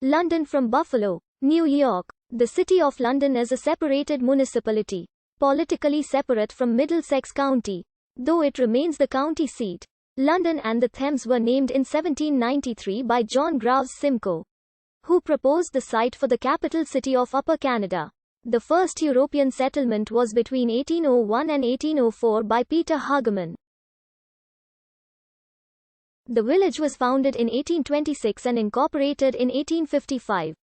London from Buffalo, New York. The City of London is a separated municipality, politically separate from Middlesex County, though it remains the county seat. London and the Thames were named in 1793 by John Graves Simcoe, who proposed the site for the capital city of Upper Canada. The first European settlement was between 1801 and 1804 by Peter Hageman. The village was founded in 1826 and incorporated in 1855.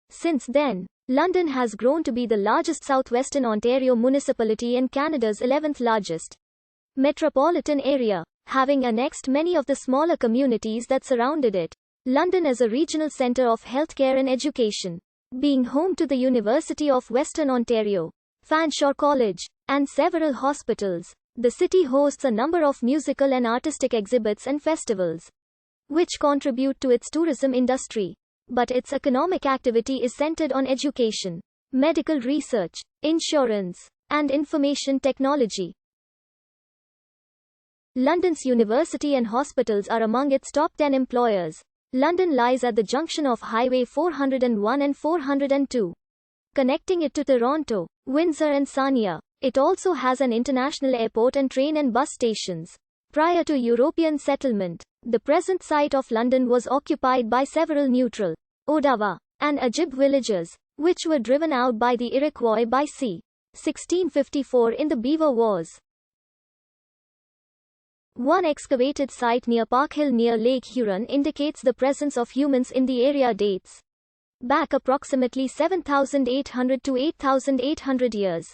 Since then, London has grown to be the largest southwestern Ontario municipality and Canada's 11th largest metropolitan area, having annexed many of the smaller communities that surrounded it. London is a regional centre of healthcare and education, being home to the University of Western Ontario, Fanshawe College, and several hospitals. The city hosts a number of musical and artistic exhibits and festivals, which contribute to its tourism industry. But its economic activity is centered on education, medical research, insurance, and information technology. London's university and hospitals are among its top 10 employers. London lies at the junction of Highway 401 and 402, connecting it to Toronto, Windsor and Sarnia. It also has an international airport and train and bus stations. Prior to European settlement, the present site of London was occupied by several neutral Odawa and Ojibwe villagers, which were driven out by the Iroquois by c. 1654 in the Beaver Wars. One excavated site near Park Hill near Lake Huron indicates the presence of humans in the area. Dates back approximately 7,800 to 8,800 years.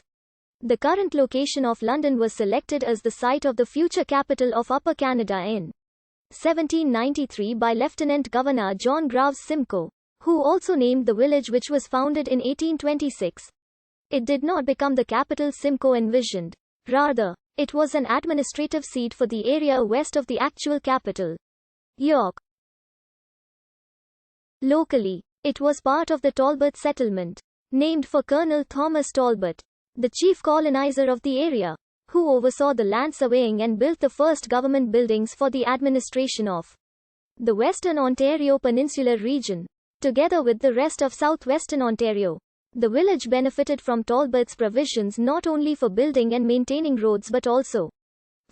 The current location of London was selected as the site of the future capital of Upper Canada in 1793 by Lieutenant Governor John Graves Simcoe, who also named the village, which was founded in 1826. It did not become the capital Simcoe envisioned. Rather, it was an administrative seat for the area west of the actual capital, York. Locally, it was part of the Talbot settlement, named for Colonel Thomas Talbot, the chief colonizer of the area, who oversaw the land surveying and built the first government buildings for the administration of the Western Ontario Peninsular region. Together with the rest of southwestern Ontario, the village benefited from Talbot's provisions not only for building and maintaining roads but also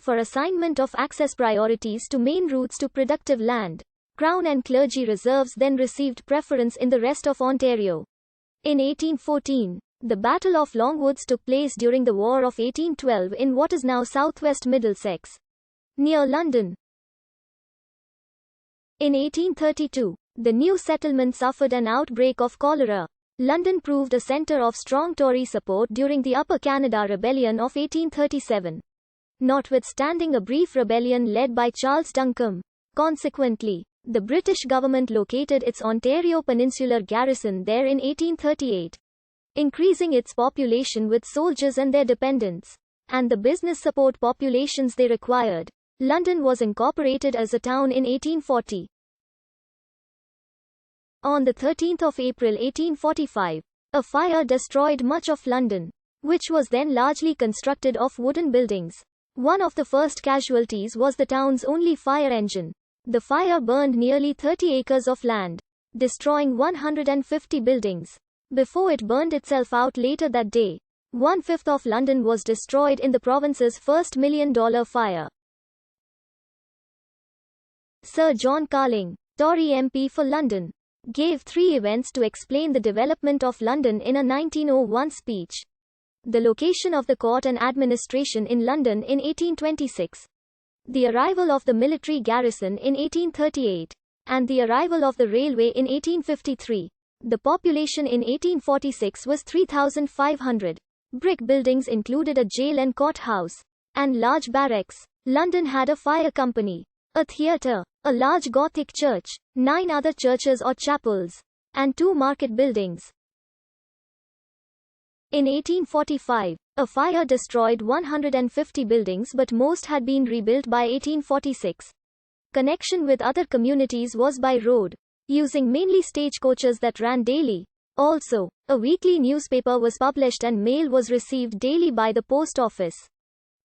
for assignment of access priorities to main routes to productive land. Crown and clergy reserves then received preference in the rest of Ontario. In 1814, the Battle of Longwoods took place during the War of 1812 in what is now southwest Middlesex, near London. In 1832, the new settlement suffered an outbreak of cholera. London proved a centre of strong Tory support during the Upper Canada Rebellion of 1837, notwithstanding a brief rebellion led by Charles Duncombe. Consequently, the British government located its Ontario Peninsular garrison there in 1838, increasing its population with soldiers and their dependents, and the business support populations they required. London was incorporated as a town in 1840. On 13 April 1845, a fire destroyed much of London, which was then largely constructed of wooden buildings. One of the first casualties was the town's only fire engine. The fire burned nearly 30 acres of land, destroying 150 buildings. Before it burned itself out later that day, 1/5 of London was destroyed in the province's first $1 million fire. Sir John Carling, Tory MP for London, gave 3 events to explain the development of London in a 1901 speech. The location of the court and administration in London in 1826, the arrival of the military garrison in 1838, and the arrival of the railway in 1853. The population in 1846 was 3,500. Brick buildings included a jail and courthouse, and large barracks. London had a fire company, a theatre, a large Gothic church, 9 other churches or chapels, and 2 market buildings. In 1845, a fire destroyed 150 buildings, but most had been rebuilt by 1846. Connection with other communities was by road, using mainly stagecoaches that ran daily. Also, a weekly newspaper was published and mail was received daily by the post office.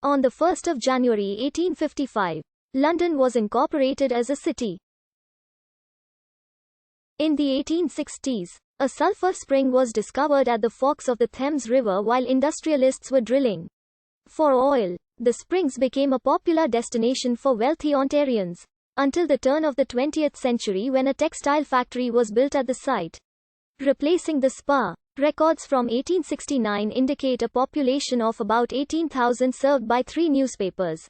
On 1 January 1855, London was incorporated as a city. In the 1860s, a sulfur spring was discovered at the forks of the Thames River while industrialists were drilling for oil. The springs became a popular destination for wealthy Ontarians, until the turn of the 20th century when a textile factory was built at the site, replacing the spa. Records from 1869 indicate a population of about 18,000 served by 3 newspapers,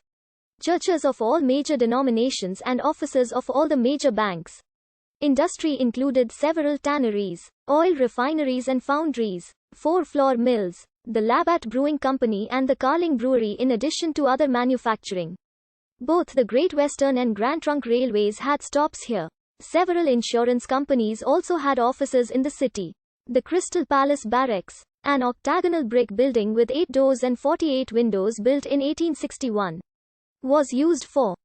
churches of all major denominations and offices of all the major banks. Industry included several tanneries, oil refineries and foundries, 4 flour mills, the Labatt Brewing Company and the Carling Brewery in addition to other manufacturing. Both the Great Western and Grand Trunk Railways had stops here. Several insurance companies also had offices in the city. The Crystal Palace Barracks, an octagonal brick building with 8 doors and 48 windows built in 1861, was used for